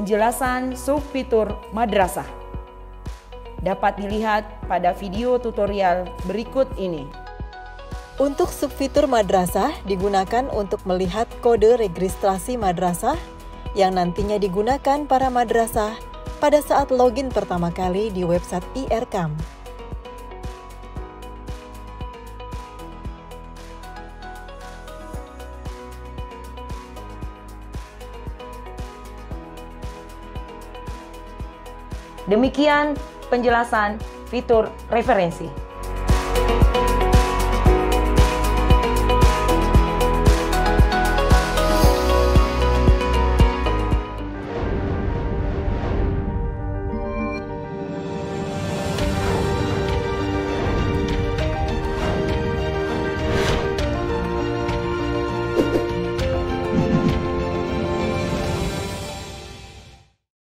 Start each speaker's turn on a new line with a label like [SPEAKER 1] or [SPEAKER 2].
[SPEAKER 1] penjelasan subfitur madrasah. Dapat dilihat pada video tutorial berikut ini.
[SPEAKER 2] Untuk subfitur madrasah digunakan untuk melihat kode registrasi madrasah yang nantinya digunakan para madrasah pada saat login pertama kali di website IRCAM.
[SPEAKER 1] Demikian penjelasan fitur referensi.